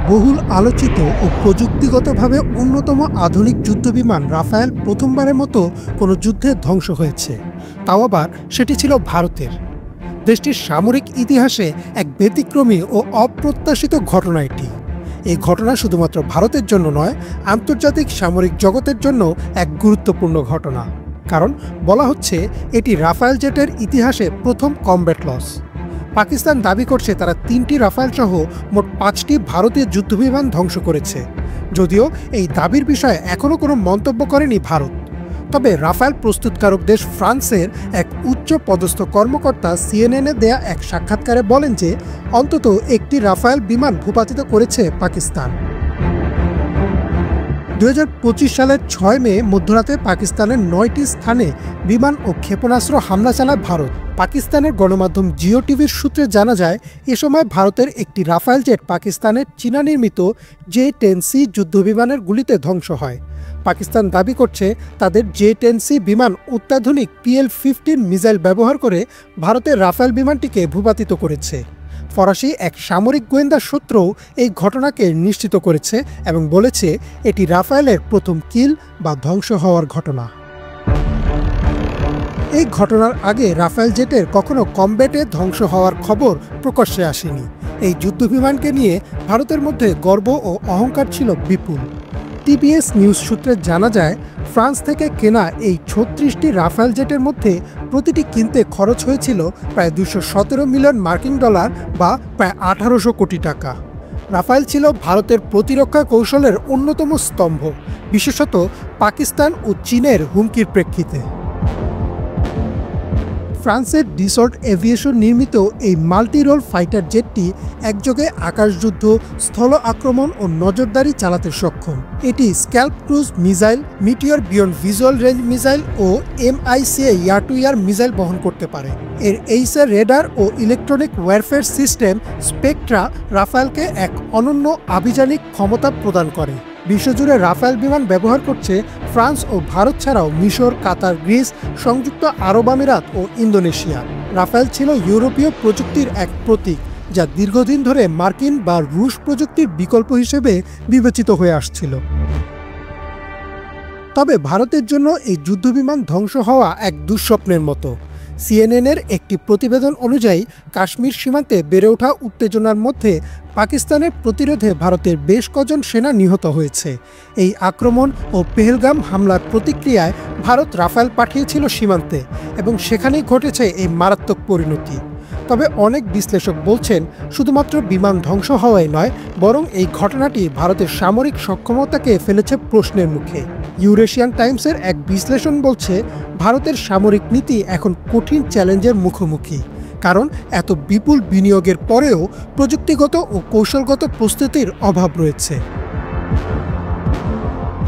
বহুল আলোচিত ও প্রযুক্তিগতভাবে অন্যতম আধুনিক যুদ্ধবিমান রাফায়েল প্রথমবারের মতো কোনো যুদ্ধে ধ্বংস হয়েছে, তাও আবার সেটি ছিল ভারতের। দেশটির সামরিক ইতিহাসে এক ব্যতিক্রমী ও অপ্রত্যাশিত ঘটনা এটি। এই ঘটনা শুধুমাত্র ভারতের জন্য নয়, আন্তর্জাতিক সামরিক জগতের জন্য এক গুরুত্বপূর্ণ ঘটনা, কারণ বলা হচ্ছে এটি রাফায়েল জেটের ইতিহাসে প্রথম কমব্যাট লস। পাকিস্তান দাবি করছে তারা 3টি রাফায়েল সহ মোট 5টি ভারতীয় যুদ্ধবিমান ধ্বংস করেছে, যদিও এই দাবির বিষয়ে এখনও কোনো মন্তব্য করেনি ভারত। তবে রাফায়েল প্রস্তুতকারক দেশ ফ্রান্সের এক উচ্চ পদস্থ কর্মকর্তা CNN-এ দেয়া এক সাক্ষাৎকারে বলেন যে অন্তত একটি রাফায়েল বিমান ভূপাতিত করেছে পাকিস্তান। 2025 সালের 6 মে মধ্যরাতে পাকিস্তানের 9টি স্থানে বিমান ও ক্ষেপণাস্ত্র হামলা চালায় ভারত। পাকিস্তানের গণমাধ্যম জিও টিভির সূত্রে জানা যায়, এ সময় ভারতের একটি রাফায়েল জেট পাকিস্তানের চীনা নির্মিত J-10C যুদ্ধবিমানের গুলিতে ধ্বংস হয়। পাকিস্তান দাবি করছে তাদের J-10C বিমান অত্যাধুনিক PL-15 মিসাইল ব্যবহার করে ভারতের রাফায়েল বিমানটিকে ভূপাতিত করেছে। ফরাসি এক সামরিক গোয়েন্দা সূত্রও এই ঘটনাকে নিশ্চিত করেছে এবং বলেছে এটি রাফায়েলের প্রথম কিল বা ধ্বংস হওয়ার ঘটনা। এই ঘটনার আগে রাফায়েল জেটের কখনো কমব্যাটে ধ্বংস হওয়ার খবর প্রকাশ্যে আসেনি। এই যুদ্ধবিমানকে নিয়ে ভারতের মধ্যে গর্ব ও অহংকার ছিল বিপুল। TBS নিউজ সূত্রে জানা যায়, ফ্রান্স থেকে কেনা এই 36টি রাফায়েল জেটের মধ্যে প্রতিটি কিনতে খরচ হয়েছিল প্রায় 217 মিলিয়ন মার্কিন ডলার বা প্রায় 1800 কোটি টাকা। রাফায়েল ছিল ভারতের প্রতিরক্ষা কৌশলের অন্যতম স্তম্ভ, বিশেষত পাকিস্তান ও চীনের হুমকির প্রেক্ষিতে। ফ্রান্সের ডিসল্ট এভিয়েশন নির্মিত এই মাল্টি রোল ফাইটার জেটটি একযোগে আকাশযুদ্ধ, স্থল আক্রমণ ও নজরদারি চালাতে সক্ষম। এটি SCALP cruise missile, Meteor beyond visual range missile ও MICA air to air missile বহন করতে পারে। এর এইসার রেডার ও ইলেকট্রনিক ওয়ারফেয়ার সিস্টেম স্পেকট্রা রাফায়েলকে এক অনন্য আভিযানিক ক্ষমতা প্রদান করে। বিশ্বজুড়ে রাফায়েল বিমান ব্যবহার করছে ফ্রান্স ও ভারত ছাড়াও মিশর, কাতার, গ্রিস, সংযুক্ত আরব আমিরাত ও ইন্দোনেশিয়া। রাফায়েল ছিল ইউরোপীয় প্রযুক্তির এক প্রতীক, যা দীর্ঘদিন ধরে মার্কিন বা রুশ প্রযুক্তির বিকল্প হিসেবে বিবেচিত হয়ে আসছিল। তবে ভারতের জন্য এই যুদ্ধবিমান ধ্বংস হওয়া এক দুঃস্বপ্নের মতো। CNN-এর একটি প্রতিবেদন অনুযায়ী, কাশ্মীর সীমান্তে বেড়ে ওঠা উত্তেজনার মধ্যে পাকিস্তানের প্রতিরোধে ভারতের বেশ কজন সেনা নিহত হয়েছে। এই আক্রমণ ও পেহেলগাম হামলার প্রতিক্রিয়ায় ভারত রাফায়েল পাঠিয়েছিল সীমান্তে এবং সেখানেই ঘটেছে এই মারাত্মক পরিণতি। তবে অনেক বিশ্লেষক বলছেন, শুধুমাত্র বিমান ধ্বংস হওয়াই নয়, বরং এই ঘটনাটি ভারতের সামরিক সক্ষমতাকে ফেলেছে প্রশ্নের মুখে। ইউরেশিয়ান টাইমসের এক বিশ্লেষণ বলছে, ভারতের সামরিক নীতি এখন কঠিন চ্যালেঞ্জের মুখোমুখি, কারণ এত বিপুল বিনিয়োগের পরেও প্রযুক্তিগত ও কৌশলগত প্রস্তুতির অভাব রয়েছে।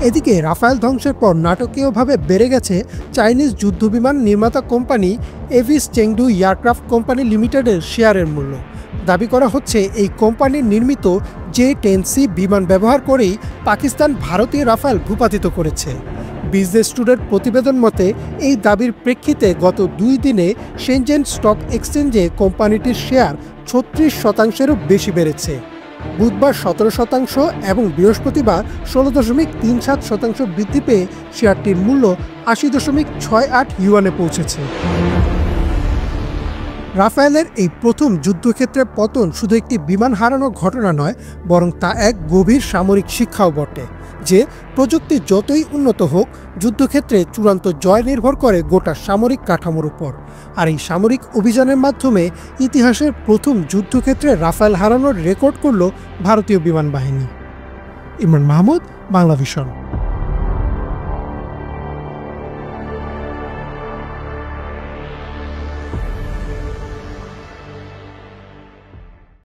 এদিকে রাফায়েল ধ্বংসের পর নাটকীয়ভাবে বেড়ে গেছে চাইনিজ যুদ্ধবিমান নির্মাতা কোম্পানি এভিস চেংডু এয়ারক্রাফট কোম্পানি লিমিটেডের শেয়ারের মূল্য। দাবি করা হচ্ছে এই কোম্পানির নির্মিত J-10C বিমান ব্যবহার করেই পাকিস্তান ভারতীয় রাফায়েল ভূপাতিত করেছে। বিজনেস টুডের প্রতিবেদন মতে, এই দাবির প্রেক্ষিতে গত 2 দিনে শেনজেন স্টক এক্সচেঞ্জে কোম্পানিটির শেয়ার 36%-এরও বেশি বেড়েছে। বুধবার 17% এবং বৃহস্পতিবার 16.37% বৃদ্ধি পেয়ে শেয়ারটির মূল্য 80.68 ইউয়ানে পৌঁছেছে। রাফায়েলের এই প্রথম যুদ্ধক্ষেত্রে পতন শুধু একটি বিমান হারানোর ঘটনা নয়, বরং তা এক গভীর সামরিক শিক্ষাও বটে যে প্রযুক্তি যতই উন্নত হোক, যুদ্ধক্ষেত্রে চূড়ান্ত জয় নির্ভর করে গোটা সামরিক কাঠামোর উপর। আর এই সামরিক অভিযানের মাধ্যমে ইতিহাসের প্রথম যুদ্ধক্ষেত্রে রাফায়েল হারানোর রেকর্ড করল ভারতীয় বিমান বাহিনী। ইমরান মাহমুদ, বাংলা ভিশন।